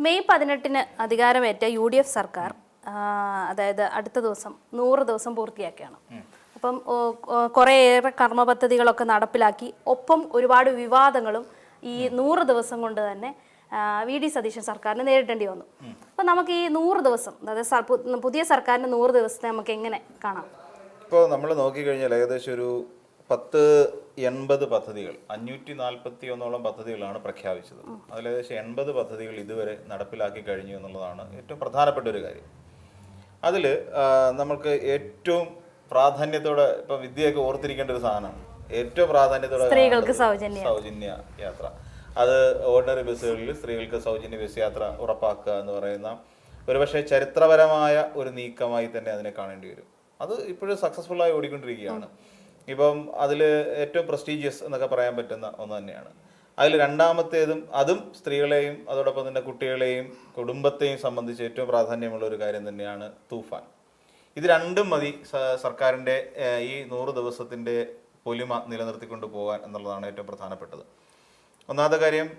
May 18 അധികാരമേറ്റ UDF സർക്കാർ അതായത് അടുത്ത ദിവസം 100 ദിവസം പൂർത്തിയാക്കിയാണ്. അപ്പം കുറേയേറെ കർമ്മ പദ്ധതികളൊക്കെ നടപ്പിലാക്കി. ഒപ്പം ഒരുപാട് വിവാദങ്ങളും ഈ 100 ദിവസം കൊണ്ട് തന്നെ VD സതീശൻ സർക്കാരിന് നേരിടേണ്ടി വന്നു. അപ്പം നമുക്ക് ഈ 100 ദിവസം, അതായത് പുതിയ സർക്കാരിൻ്റെ 100 ദിവസത്തെ നമുക്ക് എങ്ങനെ കാണാം? ഇപ്പോൾ നമ്മൾ നോക്കിക്കഴിഞ്ഞാൽ ഏകദേശം ഒരു 1080 പദ്ധതികൾ, 541ഓളം പദ്ധതികളാണ് പ്രഖ്യാപിച്ചത്. അതിൽ ഏകദേശം 80 പദ്ധതികൾ ഇതുവരെ നടപ്പിലാക്കി കഴിഞ്ഞു എന്നുള്ളതാണ് ഏറ്റവും പ്രധാനപ്പെട്ട ഒരു കാര്യം. അതിൽ നമുക്ക് ഏറ്റവും പ്രാധാന്യത്തോടെ ഇപ്പം വിദ്യയൊക്കെ ഓർത്തിരിക്കേണ്ട ഒരു സാധനമാണ്. ഏറ്റവും പ്രാധാന്യത്തോടെ സ്ത്രീകൾക്ക് സൗജന്യ യാത്ര. അത് ഓർഡിനറി ബസ്സുകളിൽ സ്ത്രീകൾക്ക് സൗജന്യ ബസ് യാത്ര ഉറപ്പാക്കുക എന്ന് പറയുന്ന ഒരുപക്ഷെ ചരിത്രപരമായ ഒരു നീക്കമായി തന്നെ അതിനെ കാണേണ്ടി വരും. അത് ഇപ്പോഴും സക്സസ്ഫുള്ളായി ഓടിക്കൊണ്ടിരിക്കുകയാണ്. ഇപ്പം അതിൽ ഏറ്റവും പ്രസ്റ്റീജിയസ് എന്നൊക്കെ പറയാൻ പറ്റുന്ന ഒന്ന് തന്നെയാണ്. അതിൽ രണ്ടാമത്തേതും അതും സ്ത്രീകളെയും അതോടൊപ്പം തന്നെ കുട്ടികളെയും കുടുംബത്തെയും സംബന്ധിച്ച് ഏറ്റവും പ്രാധാന്യമുള്ള ഒരു കാര്യം തന്നെയാണ് തൂഫാൻ. ഇത് രണ്ടും മതി സർക്കാരിൻ്റെ ഈ 100 ദിവസത്തിൻ്റെ പൊലിമ നിലനിർത്തിക്കൊണ്ട് പോകാൻ എന്നുള്ളതാണ് ഏറ്റവും പ്രധാനപ്പെട്ടത്. ഒന്നാമത്തെ കാര്യം,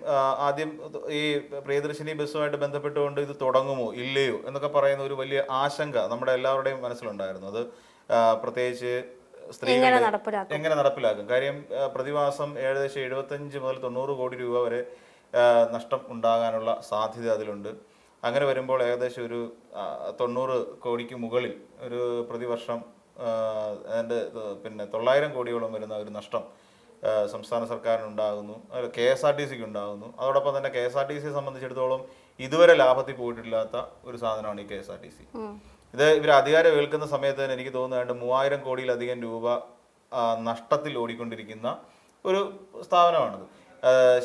ആദ്യം ഈ പ്രിയദർശിനി ബസ്സുമായിട്ട് ബന്ധപ്പെട്ടുകൊണ്ട് ഇത് തുടങ്ങുമോ ഇല്ലയോ എന്നൊക്കെ പറയുന്ന ഒരു വലിയ ആശങ്ക നമ്മുടെ എല്ലാവരുടെയും മനസ്സിലുണ്ടായിരുന്നു. അത് പ്രത്യേകിച്ച് സ്ത്രീകളെ എങ്ങനെ നടപ്പിലാക്കും. കാര്യം പ്രതിമാസം ഏകദേശം 75 മുതൽ 90 കോടി രൂപ വരെ നഷ്ടം ഉണ്ടാകാനുള്ള സാധ്യത അതിലുണ്ട്. അങ്ങനെ വരുമ്പോൾ ഏകദേശം ഒരു 90 കോടിക്ക് മുകളിൽ ഒരു പ്രതിവർഷം അതിൻ്റെ 900 കോടിയോളം വരുന്ന ഒരു നഷ്ടം സംസ്ഥാന സർക്കാരിനുണ്ടാകുന്നു, KSRTCക്ക് ഉണ്ടാകുന്നു. അതോടൊപ്പം തന്നെ KSRTCയെ സംബന്ധിച്ചിടത്തോളം ഇതുവരെ ലാഭത്തിൽ പോയിട്ടില്ലാത്ത ഒരു സാധനമാണ് ഈ KSRTC. ഇത് ഇവർ അധികാരം ഏൽക്കുന്ന സമയത്ത് തന്നെ എനിക്ക് തോന്നുന്നുണ്ട് 3000 കോടിയിലധികം രൂപ നഷ്ടത്തിൽ ഓടിക്കൊണ്ടിരിക്കുന്ന ഒരു സ്ഥാപനമാണിത്.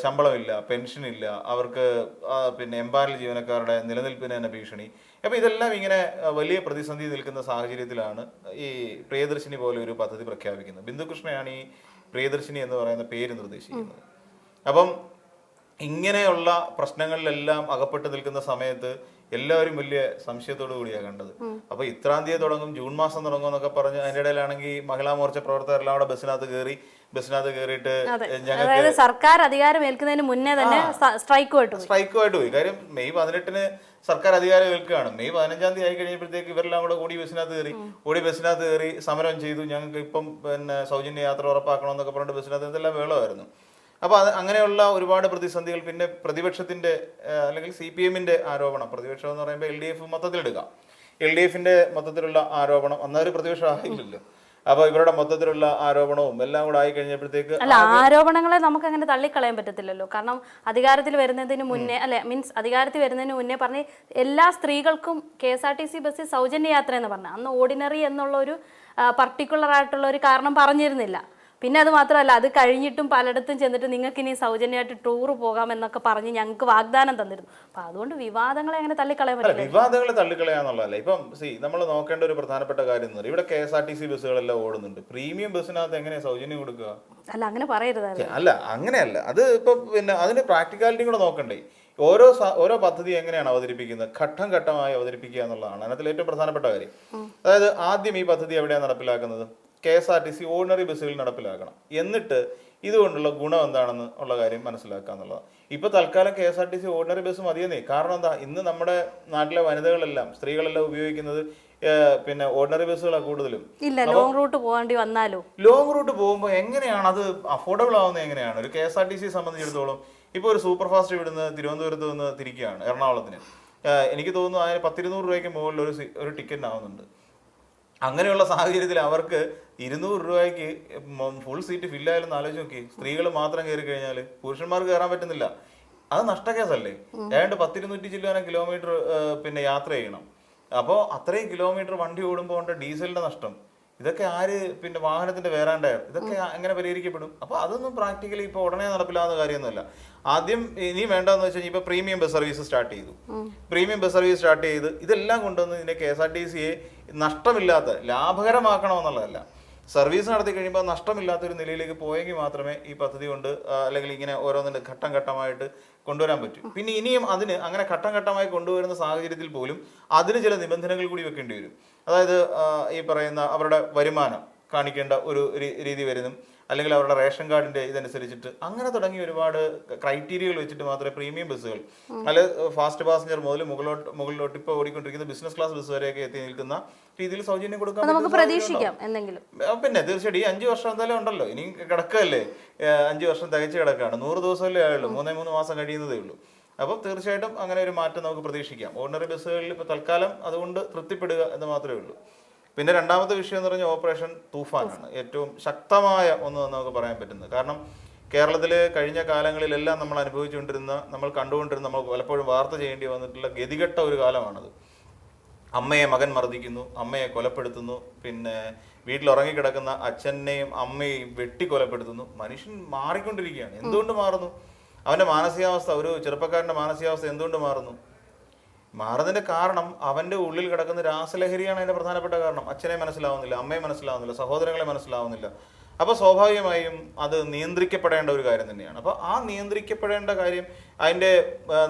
ശമ്പളമില്ല, പെൻഷനില്ല, അവർക്ക് പിന്നെ എംപാനൽ ജീവനക്കാരുടെ നിലനിൽപ്പിന് തന്നെ ഭീഷണി. അപ്പോൾ ഇതെല്ലാം ഇങ്ങനെ വലിയ പ്രതിസന്ധി നിൽക്കുന്ന സാഹചര്യത്തിലാണ് ഈ പ്രിയദർശിനി പോലെ ഒരു പദ്ധതി പ്രഖ്യാപിക്കുന്നത്. ബിന്ദുകൃഷ്ണയാണ് ഈ പ്രിയദർശിനി എന്ന് പറയുന്ന പേര് നിർദ്ദേശിക്കുന്നത്. അപ്പം ഇങ്ങനെയുള്ള പ്രശ്നങ്ങളിലെല്ലാം അകപ്പെട്ട് നിൽക്കുന്ന സമയത്ത് എല്ലാവരും വലിയ സംശയത്തോടു കൂടിയാണ് കണ്ടത്. അപ്പൊ ഇത്രാം തീയതി തുടങ്ങും, ജൂൺ മാസം തുടങ്ങും എന്നൊക്കെ പറഞ്ഞ് അതിന്റെ ഇടയിലാണെങ്കിൽ മഹിളാ മോർച്ച പ്രവർത്തകരെല്ലാം അവിടെ ബസ്സിനകത്ത് കയറിയിട്ട് ഞങ്ങൾക്ക് സർക്കാർ അധികാരം ഏൽക്കുന്നതിന് മുന്നേ തന്നെ സ്ട്രൈക്കുമായിട്ട് പോയി. കാര്യം മെയ് 18 സർക്കാർ അധികാരം ഏൽക്കുകയാണ്. മെയ് 15 തീയതി ആയി കഴിഞ്ഞപ്പോഴത്തേക്ക് ഇവരെല്ലാം കൂടെ ഓടി ബസ്സിനകത്ത് കയറി സമരം ചെയ്തു. ഞങ്ങൾക്ക് ഇപ്പം പിന്നെ സൗജന്യ യാത്ര ഉറപ്പാക്കണമെന്നൊക്കെ പറഞ്ഞിട്ട് ബസ്സിനകത്ത് ഇതെല്ലാം വേളമായിരുന്നു. അപ്പോൾ അങ്ങനെയുള്ള ഒരുപാട് പ്രതിസന്ധികൾ. പിന്നെ പ്രതിപക്ഷത്തിൻ്റെ അല്ലെങ്കിൽ CPMന്റെ ആരോപണം, പ്രതിപക്ഷം എന്ന് പറയുമ്പോൾ LDF മൊത്തത്തിലെടുക്കാം, LDFന്റെ മൊത്തത്തിലുള്ള ആരോപണം. അന്നൊരു പ്രതിപക്ഷം ആയില്ലല്ലോ. അപ്പോൾ ഇവരുടെ മൊത്തത്തിലുള്ള ആരോപണവും എല്ലാം കൂടെ ആയി കഴിഞ്ഞപ്പോഴത്തേക്ക് ആരോപണങ്ങളെ നമുക്ക് അങ്ങനെ തള്ളിക്കളയാൻ പറ്റത്തില്ലല്ലോ. കാരണം അധികാരത്തിൽ വരുന്നതിന് മുന്നേ അധികാരത്തിൽ വരുന്നതിന് മുന്നേ പറഞ്ഞ് എല്ലാ സ്ത്രീകൾക്കും KSRTC ബസ്സിൽ സൗജന്യ യാത്ര എന്ന് പറഞ്ഞു. അന്ന് ഓർഡിനറി എന്നുള്ള ഒരു പർട്ടിക്കുലർ ആയിട്ടുള്ള ഒരു കാരണം പറഞ്ഞിരുന്നില്ല. പിന്നെ അത് മാത്രമല്ല, അത് കഴിഞ്ഞിട്ടും പലയിടത്തും ചെന്നിട്ട് നിങ്ങൾക്ക് ഇനി സൗജന്യമായിട്ട് ടൂർ പോകാം എന്നൊക്കെ പറഞ്ഞ് ഞങ്ങൾക്ക് വാഗ്ദാനം തന്നിരുന്നു. അപ്പൊ അതുകൊണ്ട് വിവാദങ്ങളെ അങ്ങനെ തള്ളിക്കളയാൻ പറ്റില്ല. വിവാദങ്ങളെ തള്ളിക്കളയാന്നുള്ളതല്ല. ഇപ്പം നമ്മൾ നോക്കേണ്ട ഒരു പ്രധാനപ്പെട്ട കാര്യം എന്ന് പറയും, ഇവിടെ KSRTC ബസ്സുകളെല്ലാം ഓടുന്നുണ്ട്. പ്രീമിയം ബസ്സിനകത്ത് എങ്ങനെയാ സൗജന്യം കൊടുക്കുക? അല്ല, അങ്ങനെ പറയരുത്. അല്ല, അങ്ങനെയല്ല. അത് ഇപ്പൊ പിന്നെ അതിന് പ്രാക്ടിക്കാലിറ്റി കൂടെ നോക്കണ്ടേ. ഓരോ പദ്ധതി എങ്ങനെയാണ് അവതരിപ്പിക്കുന്നത്, ഘട്ടം ഘട്ടമായി അവതരിപ്പിക്കുക എന്നുള്ളതാണ് അതിനകത്തിൽ ഏറ്റവും പ്രധാനപ്പെട്ട കാര്യം. അതായത് ആദ്യം ഈ പദ്ധതി എവിടെയാണ് നടപ്പിലാക്കുന്നത്? KSRTC ഓർഡിനറി ബസ്സുകൾ നടപ്പിലാക്കണം. എന്നിട്ട് ഇതുകൊണ്ടുള്ള ഗുണം എന്താണെന്ന് ഉള്ള കാര്യം മനസ്സിലാക്കുക എന്നുള്ളതാണ്. ഇപ്പൊ തൽക്കാലം KSRTC ഓർഡിനറി ബസ് മതിയെന്നേ. കാരണം എന്താ, ഇന്ന് നമ്മുടെ നാട്ടിലെ വനിതകളെല്ലാം സ്ത്രീകളെല്ലാം ഉപയോഗിക്കുന്നത് പിന്നെ ഓർഡിനറി ബസ്സുകളാണ് കൂടുതലും. ലോങ് റൂട്ട് പോകേണ്ടി വന്നാലോ, ലോങ് റൂട്ട് പോകുമ്പോൾ എങ്ങനെയാണ് അത് അഫോർഡബിൾ ആവുന്നത്? എങ്ങനെയാണ് ഒരു KSRTC സംബന്ധിച്ചിടത്തോളം? ഇപ്പോൾ ഒരു സൂപ്പർ ഫാസ്റ്റ് ഇവിടുന്ന് തിരുവനന്തപുരത്ത് നിന്ന് തിരിക്കുകയാണ് എറണാകുളത്തിന്. എനിക്ക് തോന്നുന്നു അതിന് 10-200 രൂപയ്ക്ക് മുകളിൽ ഒരു ടിക്കറ്റിനാവുന്നുണ്ട്. അങ്ങനെയുള്ള സാഹചര്യത്തിൽ അവർക്ക് 200 രൂപയ്ക്ക് ഫുൾ സീറ്റ് ഫില്ലായാലും ആലോചിച്ച് നോക്കി. സ്ത്രീകൾ മാത്രം കയറി കഴിഞ്ഞാൽ പുരുഷന്മാർക്ക് കയറാൻ പറ്റുന്നില്ല. അത് നഷ്ടക്കേസല്ലേ? ഏതാണ്ട് 10-200 ചില്ലുവാനം കിലോമീറ്റർ പിന്നെ യാത്ര ചെയ്യണം. അപ്പോൾ അത്രയും കിലോമീറ്റർ വണ്ടി ഓടുമ്പോൾ ഉണ്ട് ഡീസലിന്റെ നഷ്ടം. ഇതൊക്കെ ആര് പിന്നെ വാഹനത്തിന്റെ വേറാണ്ടയർ ഇതൊക്കെ എങ്ങനെ പരിഹരിക്കപ്പെടും? അപ്പോൾ അതൊന്നും പ്രാക്ടിക്കലി ഇപ്പോൾ ഉടനെ നടപ്പിലാവുന്ന കാര്യമൊന്നുമല്ല. ആദ്യം ഇനി വേണ്ടതെന്ന് വെച്ച് കഴിഞ്ഞാൽ ഇപ്പോൾ പ്രീമിയം ബസ് സർവീസ് സ്റ്റാർട്ട് ചെയ്ത് ഇതെല്ലാം കൊണ്ടുവന്ന് ഇതിനെ KSRTCയെ നഷ്ടമില്ലാത്ത ലാഭകരമാക്കണമെന്നുള്ളതല്ല, സർവീസ് നടത്തി കഴിയുമ്പോൾ നഷ്ടമില്ലാത്തൊരു നിലയിലേക്ക് പോയെങ്കിൽ മാത്രമേ ഈ പദ്ധതി കൊണ്ട് അല്ലെങ്കിൽ ഇങ്ങനെ ഓരോന്നിൻ്റെ ഘട്ടം ഘട്ടമായിട്ട് കൊണ്ടുവരാൻ പറ്റും. പിന്നെ ഇനിയും അതിന് അങ്ങനെ ഘട്ടം ഘട്ടമായി കൊണ്ടുവരുന്ന സാഹചര്യത്തിൽ പോലും അതിന് ചില നിബന്ധനകൾ കൂടി വെക്കേണ്ടി വരും. അതായത് ഈ പറയുന്ന അവരുടെ വരുമാനം കാണിക്കേണ്ട ഒരു രീതി വരുന്നു. അല്ലെങ്കിൽ അവരുടെ റേഷൻ കാർഡിന്റെ ഇതനുസരിച്ചിട്ട് അങ്ങനെ തുടങ്ങി ഒരുപാട് ക്രൈറ്റീരിയകൾ വെച്ചിട്ട് മാത്രമേ പ്രീമിയം ബസ്സുകൾ അല്ലെ ഫാസ്റ്റ് പാസഞ്ചർ മുതൽ മുകളിലോട്ട് ഇപ്പോൾ ഓടിക്കൊണ്ടിരിക്കുന്ന ബിസിനസ് ക്ലാസ് ബസ് വരെയൊക്കെ എത്തി നിൽക്കുന്ന രീതിയിൽ സൗജന്യം കൊടുക്കാൻ നമുക്ക് പ്രതീക്ഷിക്കാം എന്തെങ്കിലും. പിന്നെ തീർച്ചയായിട്ടും ഈ 5 വർഷം എന്തായാലും ഉണ്ടല്ലോ, ഇനി കിടക്കല്ലേ, 5 വർഷം തികച്ച് കിടക്കാണ്, 100 ദിവസമല്ലേ ആയുള്ളൂ, 3 മാസം കഴിയുന്നതേ ഉള്ളൂ. അപ്പം തീർച്ചയായിട്ടും അങ്ങനെ ഒരു മാറ്റം നമുക്ക് പ്രതീക്ഷിക്കാം. ഓർഡിനറി ബസ്സുകളിൽ ഇപ്പോൾ തൽക്കാലം അതുകൊണ്ട് തൃപ്തിപ്പെടുക എന്ന് മാത്രമേ ഉള്ളൂ. പിന്നെ രണ്ടാമത്തെ വിഷയം എന്ന് പറഞ്ഞാൽ ഓപ്പറേഷൻ തൂഫാനാണ് ഏറ്റവും ശക്തമായ ഒന്ന് നമുക്ക് പറയാൻ പറ്റുന്നത്. കാരണം കേരളത്തിൽ കഴിഞ്ഞ കാലങ്ങളിലെല്ലാം നമ്മൾ അനുഭവിച്ചുകൊണ്ടിരുന്ന, നമ്മൾ കണ്ടുകൊണ്ടിരുന്ന, നമ്മൾ പലപ്പോഴും വാർത്ത ചെയ്യേണ്ടി വന്നിട്ടുള്ള ഗതികെട്ട ഒരു കാലമാണത്. അമ്മയെ മകൻ മർദ്ദിക്കുന്നു, അമ്മയെ കൊലപ്പെടുത്തുന്നു, പിന്നെ വീട്ടിൽ ഉറങ്ങിക്കിടക്കുന്ന അച്ഛനെയും അമ്മയെയും വെട്ടിക്കൊലപ്പെടുത്തുന്നു. മനുഷ്യൻ മാറിക്കൊണ്ടിരിക്കുകയാണ്. എന്തുകൊണ്ട് മാറുന്നു? അവൻ്റെ മാനസികാവസ്ഥ, ഒരു ചെറുപ്പക്കാരൻ്റെ മാനസികാവസ്ഥ എന്തുകൊണ്ട് മാറുന്നു? മാറുന്നതിൻ്റെ കാരണം അവൻ്റെ ഉള്ളിൽ കിടക്കുന്ന രാസലഹരിയാണ് അതിൻ്റെ പ്രധാനപ്പെട്ട കാരണം. അച്ഛനെ മനസ്സിലാവുന്നില്ല, അമ്മയെ മനസ്സിലാവുന്നില്ല, സഹോദരങ്ങളെ മനസ്സിലാവുന്നില്ല. അപ്പോൾ സ്വാഭാവികമായും അത് നിയന്ത്രിക്കപ്പെടേണ്ട ഒരു കാര്യം തന്നെയാണ്. അപ്പോൾ ആ നിയന്ത്രിക്കപ്പെടേണ്ട കാര്യം അതിൻ്റെ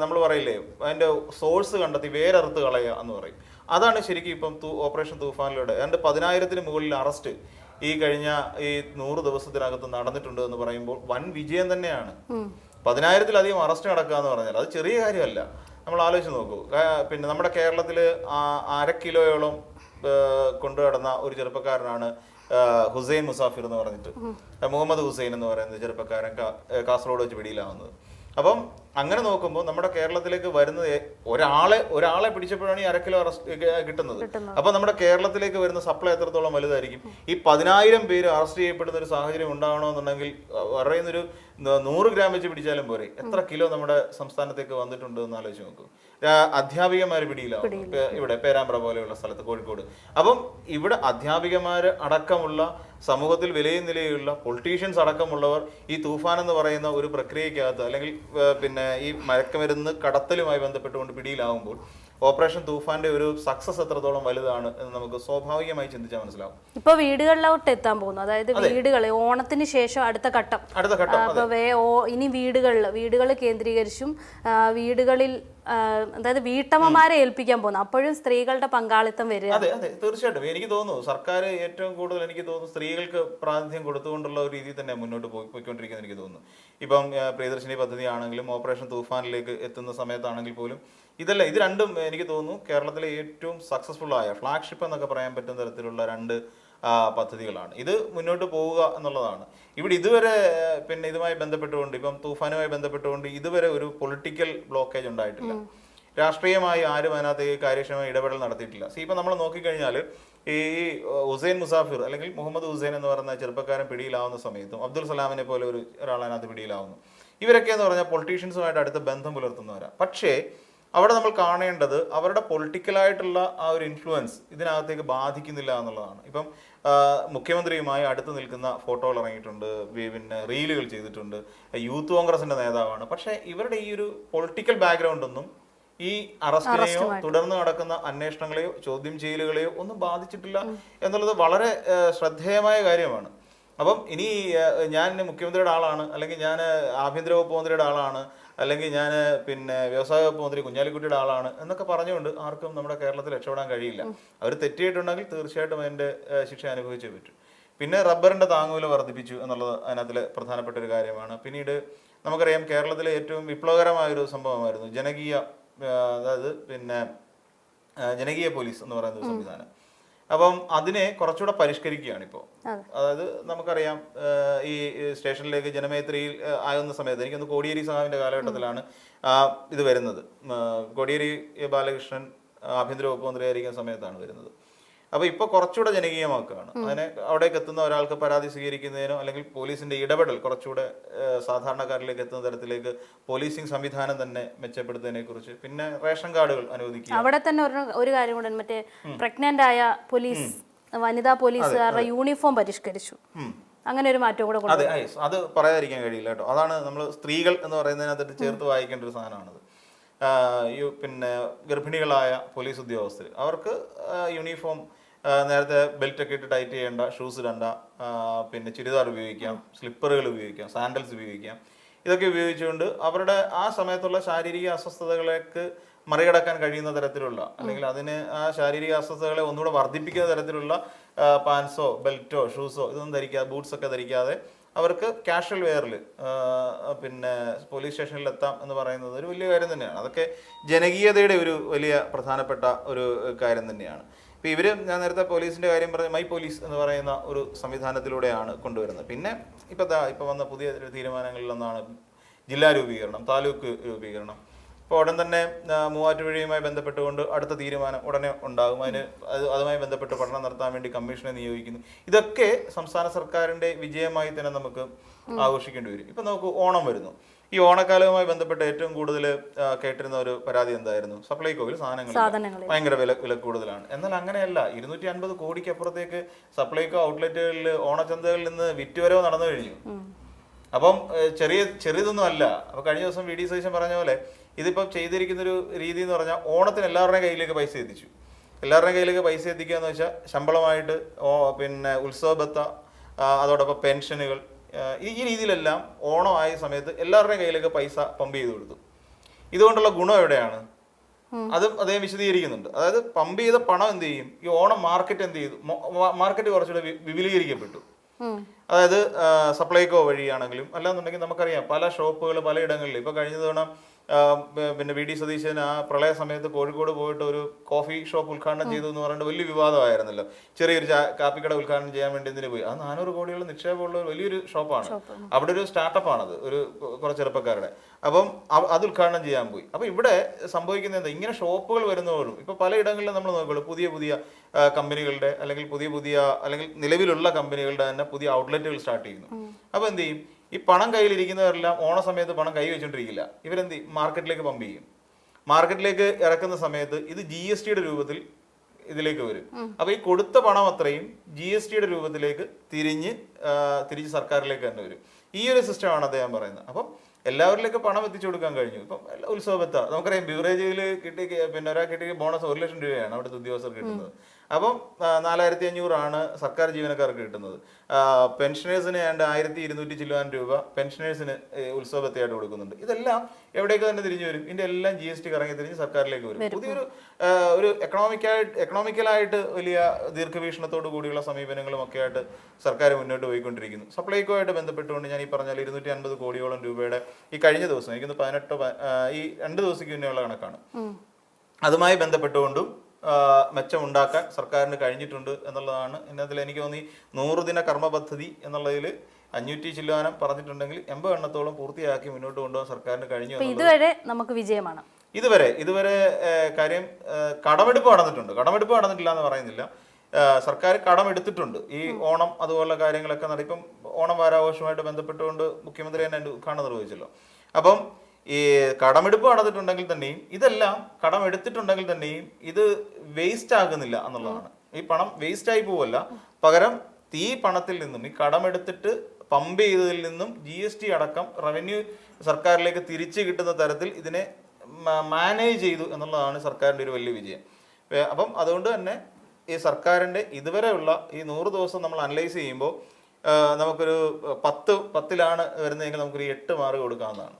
നമ്മൾ പറയില്ലേ, അതിൻ്റെ സോഴ്സ് കണ്ടെത്തി വേരറുത്ത് കളയുക എന്ന് പറയും. അതാണ് ശരിക്കും ഇപ്പം ഓപ്പറേഷൻ തൂഫാനിലൂടെ ഏതാണ്ട് 10,000-ന് മുകളിൽ അറസ്റ്റ് ഈ കഴിഞ്ഞ ഈ 100 ദിവസത്തിനകത്ത് നടന്നിട്ടുണ്ട് എന്ന് പറയുമ്പോൾ വൻ വിജയം തന്നെയാണ്. 10,000-ലധികം അറസ്റ്റ് നടക്കുക എന്ന് പറഞ്ഞാൽ അത് ചെറിയ കാര്യമല്ല. നമ്മൾ ആലോചിച്ച് നോക്കൂ. പിന്നെ നമ്മുടെ കേരളത്തിൽ 1/2 കിലോയോളം കൊണ്ടു നടന്ന ഒരു ചെറുപ്പക്കാരനാണ് ഹുസൈൻ മുസാഫിർ എന്ന് പറഞ്ഞിട്ട്, മുഹമ്മദ് ഹുസൈൻ എന്ന് പറയുന്ന ചെറുപ്പക്കാരൻ കാസർഗോഡ് വെച്ച് പിടിയിലാവുന്നത്. അപ്പം അങ്ങനെ നോക്കുമ്പോൾ നമ്മുടെ കേരളത്തിലേക്ക് വരുന്നത് ഒരാളെ പിടിച്ചപ്പോഴാണ് ഈ 1/2 കിലോ അറസ്റ്റ് കിട്ടുന്നത്. അപ്പൊ നമ്മുടെ കേരളത്തിലേക്ക് വരുന്ന സപ്ലൈ എത്രത്തോളം വലുതായിരിക്കും? ഈ 10,000 പേര് അറസ്റ്റ് ചെയ്യപ്പെടുന്ന ഒരു സാഹചര്യം ഉണ്ടാകണമെന്നുണ്ടെങ്കിൽ പറയുന്നൊരു 100 ഗ്രാം വെച്ച് പിടിച്ചാലും പോരെ, എത്ര കിലോ നമ്മുടെ സംസ്ഥാനത്തേക്ക് വന്നിട്ടുണ്ട് എന്ന് ആലോചിച്ച് നോക്കൂ. അധ്യാപികമാര് പിടിയിലാവും ഇവിടെ പേരാമ്പ്ര പോലെയുള്ള സ്ഥലത്ത്, കോഴിക്കോട്. അപ്പം ഇവിടെ അധ്യാപികമാര് അടക്കമുള്ള സമൂഹത്തിൽ വിലയും നിലയുള്ള പൊളിറ്റീഷ്യൻസ് അടക്കമുള്ളവർ ഈ തൂഫാൻ എന്ന് പറയുന്ന ഒരു പ്രക്രിയക്കകത്ത് അല്ലെങ്കിൽ പിന്നെ ഈ മയക്കുമരുന്ന് കടത്തലുമായി ബന്ധപ്പെട്ടുകൊണ്ട് പിടിയിലാവുമ്പോൾ ഓപ്പറേഷൻ തൂഫാന്റെ ഒരു സക്സസ് എത്രത്തോളം വലുതാണ് എന്ന് നമുക്ക് സ്വാഭാവികമായി ചിന്തിച്ചാൽ മനസ്സിലാവും. ഇപ്പൊ വീടുകളിലോട്ട് എത്താൻ പോകുന്നു, അതായത് വീടുകളെ ഓണത്തിന് ശേഷം അടുത്ത ഘട്ടം ഇനി വീടുകൾ കേന്ദ്രീകരിച്ചും വീടുകളിൽ അതായത് വീട്ടമ്മമാരെ ഏൽപ്പിക്കാൻ പോകുന്നു. അപ്പോഴും സ്ത്രീകളുടെ പങ്കാളിത്തം വരിക. അതെ അതെ തീർച്ചയായിട്ടും. എനിക്ക് തോന്നുന്നു സർക്കാർ ഏറ്റവും കൂടുതൽ എനിക്ക് തോന്നുന്നു സ്ത്രീകൾക്ക് പ്രാതിനിധ്യം കൊടുത്തുകൊണ്ടുള്ള ഒരു രീതി തന്നെ മുന്നോട്ട് പോയിക്കൊണ്ടിരിക്കുന്നത് എനിക്ക് തോന്നുന്നു. ഇപ്പം പ്രിയദർശിനി പദ്ധതി ആണെങ്കിലും ഓപ്പറേഷൻ തൂഫാനിലേക്ക് എത്തുന്ന സമയത്താണെങ്കിൽ പോലും ഇത് രണ്ടും എനിക്ക് തോന്നുന്നു കേരളത്തിലെ ഏറ്റവും സക്സസ്ഫുൾ ആയ ഫ്ലാഗ്ഷിപ്പ് എന്നൊക്കെ പറയാൻ പറ്റുന്ന തരത്തിലുള്ള 2 പദ്ധതികളാണ്. ഇത് മുന്നോട്ട് പോവുക എന്നുള്ളതാണ്. ഇവിടെ ഇതുവരെ പിന്നെ ഇതുമായി ബന്ധപ്പെട്ടുകൊണ്ട് ഇപ്പം തൂഫാനുമായി ബന്ധപ്പെട്ടുകൊണ്ട് ഇതുവരെ ഒരു പൊളിറ്റിക്കൽ ബ്ലോക്കേജ് ഉണ്ടായിട്ടില്ല. രാഷ്ട്രീയമായി ആരും അതിനകത്ത് കാര്യക്ഷമമായ ഇടപെടൽ നടത്തിയിട്ടില്ല. ഇപ്പം നമ്മൾ നോക്കിക്കഴിഞ്ഞാൽ ഈ ഹുസൈൻ മുസാഫിർ അല്ലെങ്കിൽ മുഹമ്മദ് ഹുസൈൻ എന്ന് പറയുന്ന ചെറുപ്പക്കാരൻ പിടിയിലാവുന്ന സമയത്തും അബ്ദുൽ സലാമിനെ പോലെ ഒരാൾ അതിനകത്ത് പിടിയിലാവുന്നു. ഇവരൊക്കെ എന്ന് പറഞ്ഞാൽ പൊളിറ്റീഷ്യൻസുമായിട്ട് അടുത്ത ബന്ധം പുലർത്തുന്നവരാണ്. പക്ഷേ അവിടെ നമ്മൾ കാണേണ്ടത് അവരുടെ പൊളിറ്റിക്കലായിട്ടുള്ള ആ ഒരു ഇൻഫ്ലുവൻസ് ഇതിനകത്തേക്ക് ബാധിക്കുന്നില്ല എന്നുള്ളതാണ്. ഇപ്പം മുഖ്യമന്ത്രിയുമായി അടുത്ത് നിൽക്കുന്ന ഫോട്ടോകൾ ഇറങ്ങിയിട്ടുണ്ട്, പിന്നെ റീലുകൾ ചെയ്തിട്ടുണ്ട്, യൂത്ത് കോൺഗ്രസിന്റെ നേതാവാണ്. പക്ഷേ ഇവരുടെ ഈ ഒരു പൊളിറ്റിക്കൽ ബാക്ക്ഗ്രൗണ്ട് ഒന്നും ഈ അറസ്റ്റിനെയോ തുടർന്ന് നടക്കുന്ന അന്വേഷണങ്ങളെയോ ചോദ്യം ചെയ്യലുകളെയോ ഒന്നും ബാധിച്ചിട്ടില്ല എന്നുള്ളത് വളരെ ശ്രദ്ധേയമായ കാര്യമാണ്. അപ്പം ഇനി ഞാൻ മുഖ്യമന്ത്രിയുടെ ആളാണ്, അല്ലെങ്കിൽ ഞാൻ ആഭ്യന്തര വകുപ്പ് മന്ത്രിയുടെ ആളാണ്, അല്ലെങ്കിൽ ഞാൻ പിന്നെ വ്യവസായ വകുപ്പ് മന്ത്രി കുഞ്ഞാലിക്കുട്ടിയുടെ ആളാണ് എന്നൊക്കെ പറഞ്ഞുകൊണ്ട് ആർക്കും നമ്മുടെ കേരളത്തിൽ രക്ഷപ്പെടാൻ കഴിയില്ല. അവർ തെറ്റിയിട്ടുണ്ടെങ്കിൽ തീർച്ചയായിട്ടും അതിൻ്റെ ശിക്ഷ അനുഭവിച്ചേ പറ്റും. പിന്നെ റബ്ബറിൻ്റെ താങ്ങുവില വർദ്ധിപ്പിച്ചു എന്നുള്ളത് അതിനകത്തിലെ പ്രധാനപ്പെട്ട ഒരു കാര്യമാണ്. പിന്നീട് നമുക്കറിയാം കേരളത്തിലെ ഏറ്റവും വിപ്ലവകരമായൊരു സംഭവമായിരുന്നു അതായത് പിന്നെ ജനകീയ പോലീസ് എന്ന് പറയുന്ന ഒരു സംവിധാനം. അപ്പം അതിനെ കുറച്ചുകൂടെ പരിഷ്കരിക്കുകയാണ് ഇപ്പോൾ. അതായത് നമുക്കറിയാം ഈ സ്റ്റേഷനിലേക്ക് ജനമൈത്രിയിൽ ആകുന്ന സമയത്ത് എനിക്കൊന്ന് കോടിയേരി സഹാവിൻ്റെ കാലഘട്ടത്തിലാണ് ഇത് വരുന്നത്. കോടിയേരി ബാലകൃഷ്ണൻ ആഭ്യന്തര വകുപ്പ് മന്ത്രിയായിരിക്കുന്ന സമയത്താണ് വരുന്നത്. അപ്പോൾ ഇപ്പോൾ കുറച്ചുകൂടെ ജനകീയമാക്കുകയാണ്. അതിനെ അവിടേക്ക് എത്തുന്ന ഒരാൾക്ക് പരാതി സ്വീകരിക്കുന്നതിനോ അല്ലെങ്കിൽ പോലീസിന്റെ ഇടപെടൽ കുറച്ചുകൂടെ സാധാരണക്കാരിലേക്ക് എത്തുന്ന തരത്തിലേക്ക് പോലീസിംഗ് സംവിധാനം തന്നെ മെച്ചപ്പെടുത്തുന്നതിനെ കുറിച്ച്, പിന്നെ റേഷൻ കാർഡുകൾ അനുവദിക്കുക. അവിടെ തന്നെ ഒരു കാര്യം കൂടെ, മറ്റേ പ്രഗ്നന്റ് ആയ പോലീസ് വനിതാ പോലീസുകാരുടെ യൂണിഫോം പരിഷ്കരിച്ചു. അങ്ങനെ ഒരു മാറ്റം കൂടെ. അതെ, അത് പറയാതിരിക്കാൻ കഴിയില്ല കേട്ടോ. അതാണ് നമ്മൾ സ്ത്രീകൾ എന്ന് പറയുന്നതിനകത്ത് ചേർത്ത് വായിക്കേണ്ട ഒരു സാധനമാണത്. പിന്നെ ഗർഭിണികളായ പോലീസ് ഉദ്യോഗസ്ഥർ അവർക്ക് യൂണിഫോം നേരത്തെ ബെൽറ്റൊക്കെ ഇട്ട് ടൈറ്റ് ചെയ്യേണ്ട, ഷൂസ് ഇടണ്ട, പിന്നെ ചുരിദാർ ഉപയോഗിക്കാം, സ്ലിപ്പറുകൾ ഉപയോഗിക്കാം, സാൻഡൽസ് ഉപയോഗിക്കാം. ഇതൊക്കെ ഉപയോഗിച്ചുകൊണ്ട് അവരുടെ ആ സമയത്തുള്ള ശാരീരിക അസ്വസ്ഥതകളേക്ക് മറികടക്കാൻ കഴിയുന്ന തരത്തിലുള്ള അല്ലെങ്കിൽ അതിന് ആ ശാരീരിക അസ്വസ്ഥതകളെ ഒന്നുകൂടെ വർദ്ധിപ്പിക്കുന്ന തരത്തിലുള്ള പാൻസോ ബെൽറ്റോ ഷൂസോ ഇതൊന്നും ധരിക്കാതെ, ബൂട്ട്സൊക്കെ ധരിക്കാതെ അവർക്ക് കാഷ്വൽ വെയറിൽ പിന്നെ പോലീസ് സ്റ്റേഷനിൽ എത്താം എന്ന് പറയുന്നത് ഒരു വലിയ കാര്യം തന്നെയാണ്. അതൊക്കെ ജനകീയതയുടെ ഒരു വലിയ പ്രധാനപ്പെട്ട ഒരു കാര്യം തന്നെയാണ്. ഇപ്പോൾ ഇവർ, ഞാൻ നേരത്തെ പോലീസിൻ്റെ കാര്യം പറഞ്ഞ മൈ പോലീസ് എന്ന് പറയുന്ന ഒരു സംവിധാനത്തിലൂടെയാണ് കൊണ്ടുവരുന്നത്. പിന്നെ ഇപ്പോൾ വന്ന പുതിയ തീരുമാനങ്ങളിലൊന്നാണ് ജില്ലാ രൂപീകരണം, താലൂക്ക് രൂപീകരണം. ഇപ്പോൾ ഉടൻ തന്നെ മൂവാറ്റുപുഴയുമായി ബന്ധപ്പെട്ടുകൊണ്ട് അടുത്ത തീരുമാനം ഉടനെ ഉണ്ടാകും. അതുമായി ബന്ധപ്പെട്ട് പഠനം നടത്താൻ വേണ്ടി കമ്മീഷനെ നിയോഗിക്കുന്നു. ഇതൊക്കെ സംസ്ഥാന സർക്കാരിൻ്റെ വിജയമായി തന്നെ നമുക്ക് ആഘോഷിക്കേണ്ടി വരും. ഇപ്പം നമുക്ക് ഓണം വരുന്നു. ഈ ഓണക്കാലവുമായി ബന്ധപ്പെട്ട് ഏറ്റവും കൂടുതൽ കേട്ടിരുന്ന ഒരു പരാതി എന്തായിരുന്നു? സപ്ലൈകോയിൽ സാധനങ്ങൾ ഭയങ്കര വില കൂടുതലാണ്. എന്നാൽ അങ്ങനെയല്ല. 250 കോടിക്ക് അപ്പുറത്തേക്ക് സപ്ലൈകോ ഔട്ട്ലെറ്റുകളിൽ ഓണച്ചന്തകളിൽ നിന്ന് വിറ്റുവരവ് നടന്നു കഴിഞ്ഞു. അപ്പം ചെറിയതൊന്നും അല്ല. അപ്പോൾ കഴിഞ്ഞ ദിവസം വി ഡി സതീശൻ പറഞ്ഞ പോലെ ഇതിപ്പം ചെയ്തിരിക്കുന്നൊരു രീതി എന്ന് പറഞ്ഞാൽ ഓണത്തിന് എല്ലാവരുടെയും കയ്യിലേക്ക് പൈസ എത്തിച്ചു. എല്ലാവരുടെയും കയ്യിലേക്ക് പൈസ എത്തിക്കുക എന്ന് വെച്ചാൽ ശമ്പളമായിട്ട് പിന്നെ ഉത്സവ ബത്ത, അതോടൊപ്പം പെൻഷനുകൾ, ഈ രീതിയിലെല്ലാം ഓണമായ സമയത്ത് എല്ലാവരുടെയും കയ്യിലേക്ക് പൈസ പമ്പ് ചെയ്ത് കൊടുത്തു. ഇതുകൊണ്ടുള്ള ഗുണം എവിടെയാണ്? അതും അദ്ദേഹം വിശദീകരിക്കുന്നുണ്ട്. അതായത് പമ്പ് ചെയ്ത പണം എന്ത് ചെയ്യും? ഈ ഓണം മാർക്കറ്റ് എന്ത് ചെയ്തു? മാർക്കറ്റ് കുറച്ചുകൂടെ വിപുലീകരിക്കപ്പെട്ടു. അതായത് സപ്ലൈകോ വഴിയാണെങ്കിലും അല്ലാന്നുണ്ടെങ്കിൽ നമുക്കറിയാം പല ഷോപ്പുകൾ പലയിടങ്ങളിൽ. ഇപ്പോൾ കഴിഞ്ഞ തവണ പിന്നെ വി ഡി സതീശൻ ആ പ്രളയ സമയത്ത് കോഴിക്കോട് പോയിട്ട് ഒരു കോഫി ഷോപ്പ് ഉദ്ഘാടനം ചെയ്തു എന്ന് പറഞ്ഞിട്ട് വലിയ വിവാദമായിരുന്നല്ലോ. ചെറിയൊരു കാപ്പിക്കട ഉദ്ഘാടനം ചെയ്യാൻ വേണ്ടി എന്തിനു പോയി? അത് 400 കോടിയുള്ള നിക്ഷേപമുള്ള വലിയൊരു ഷോപ്പാണ്. അവിടെ ഒരു സ്റ്റാർട്ടപ്പാണത്, ഒരു കുറച്ച് ചെറുപ്പക്കാരുടെ. അപ്പം അത് ഉദ്ഘാടനം ചെയ്യാൻ പോയി. അപ്പോൾ ഇവിടെ സംഭവിക്കുന്നത് എന്താ? ഇങ്ങനെ ഷോപ്പുകൾ വരുന്നതോടും ഇപ്പോൾ പലയിടങ്ങളിലും നമ്മൾ നോക്കുള്ളൂ പുതിയ കമ്പനികളുടെ അല്ലെങ്കിൽ നിലവിലുള്ള കമ്പനികളുടെ തന്നെ പുതിയ ഔട്ട്ലെറ്റുകൾ സ്റ്റാർട്ട് ചെയ്യുന്നു. അപ്പോൾ എന്ത് ചെയ്യും? ഈ പണം കയ്യിലിരിക്കുന്നവരെല്ലാം ഓണ സമയത്ത് പണം കൈ വെച്ചോണ്ടിരിക്കില്ല. ഇവരെന്ത് ചെയ്യും? മാർക്കറ്റിലേക്ക് പമ്പ് ചെയ്യും. മാർക്കറ്റിലേക്ക് ഇറക്കുന്ന സമയത്ത് ഇത് GSTയുടെ രൂപത്തിൽ ഇതിലേക്ക് വരും. അപ്പോൾ ഈ കൊടുത്ത പണം അത്രയും GSTയുടെ രൂപത്തിലേക്ക് തിരിച്ച് സർക്കാരിലേക്ക് തന്നെ വരും. ഈ ഒരു സിസ്റ്റമാണ് അദ്ദേഹം പറയുന്നത്. അപ്പം എല്ലാവരിലേക്ക് പണം എത്തിച്ചു കൊടുക്കാൻ കഴിഞ്ഞു. ഇപ്പം ഉത്സവബത്ത നമുക്കറിയാം, ബിവറേജിൽ പിന്നെ ഒരാൾ കിട്ടിയ ബോണസ് 1 ലക്ഷം രൂപയാണ് അവിടുത്തെ ഉദ്യോഗസ്ഥർക്ക് കിട്ടുന്നത്. അപ്പം 4500 സർക്കാർ ജീവനക്കാർക്ക് കിട്ടുന്നത്. പെൻഷനേഴ്സിന് ഏതാണ്ട് 1200 ചില്ലുവാൻ രൂപ പെൻഷനേഴ്സിന് ഉത്സവബത്തയായിട്ട് കൊടുക്കുന്നുണ്ട്. ഇതെല്ലാം എവിടേക്ക് തന്നെ തിരിഞ്ഞു വരും? ഇതിന്റെ എല്ലാം GST കറങ്ങി തിരിഞ്ഞ് സർക്കാരിലേക്ക് വരും. പുതിയൊരു ഒരു എക്കണോമിക്കലായിട്ട് വലിയ ദീർഘവീക്ഷണത്തോടു കൂടിയുള്ള സമീപനങ്ങളും ഒക്കെ ആയിട്ട് സർക്കാർ മുന്നോട്ട് പോയിക്കൊണ്ടിരിക്കുന്നു. സപ്ലൈകോ ആയിട്ട് ബന്ധപ്പെട്ടുകൊണ്ട് ഞാൻ ഈ പറഞ്ഞ 250 കോടിയോളം രൂപയുടെ ഈ കഴിഞ്ഞ ദിവസം എനിക്കൊന്ന് 18 ഈ 2 ദിവസത്തേക്ക് മുന്നേയുള്ള കണക്കാണ്. അതുമായി ബന്ധപ്പെട്ടുകൊണ്ടും മെച്ചമുണ്ടാക്കാൻ സർക്കാരിന് കഴിഞ്ഞിട്ടുണ്ട് എന്നുള്ളതാണ്. ഇന്നതിൽ എനിക്ക് തോന്നി 100 ദിന കർമ്മ പദ്ധതി എന്നുള്ളതിൽ 500 ചില്ലുവാനം പറഞ്ഞിട്ടുണ്ടെങ്കിൽ 80 എണ്ണത്തോളം പൂർത്തിയാക്കി മുന്നോട്ട് കൊണ്ടുപോകാൻ സർക്കാരിന് കഴിഞ്ഞു. ഇതുവരെ നമുക്ക് വിജയമാണ്. ഇതുവരെ കാര്യം കടമെടുപ്പ് നടന്നിട്ടില്ല എന്ന് പറയുന്നില്ല. സർക്കാർ കടമെടുത്തിട്ടുണ്ട്. ഈ ഓണം അതുപോലുള്ള കാര്യങ്ങളൊക്കെ നടക്കും. ഓണം വാരാഘോഷവുമായിട്ട് ബന്ധപ്പെട്ടുകൊണ്ട് മുഖ്യമന്ത്രി തന്നെ ഉദ്ഘാടനം നിർവഹിച്ചല്ലോ. അപ്പം ഈ കടമെടുപ്പ് നടന്നിട്ടുണ്ടെങ്കിൽ തന്നെയും ഇതെല്ലാം കടമെടുത്തിട്ടുണ്ടെങ്കിൽ തന്നെയും ഇത് വേസ്റ്റ് ആകുന്നില്ല എന്നുള്ളതാണ്. ഈ പണം വേസ്റ്റ് ആയി പോവല്ല, പകരം ഈ പണത്തിൽ നിന്നും ഈ കടമെടുത്തിട്ട് പമ്പ് ചെയ്തതിൽ നിന്നും GST അടക്കം റവന്യൂ സർക്കാരിലേക്ക് തിരിച്ചു കിട്ടുന്ന തരത്തിൽ ഇതിനെ മാനേജ് ചെയ്തു എന്നുള്ളതാണ് സർക്കാരിൻ്റെ ഒരു വലിയ വിജയം. അപ്പം അതുകൊണ്ട് തന്നെ ഈ സർക്കാരിൻ്റെ ഇതുവരെയുള്ള ഈ 100 ദിവസം നമ്മൾ അനലൈസ് ചെയ്യുമ്പോൾ നമുക്കൊരു 10 വരുന്നതെങ്കിൽ നമുക്കൊരു 8 മാർക്ക് കൊടുക്കാവുന്നതാണ്.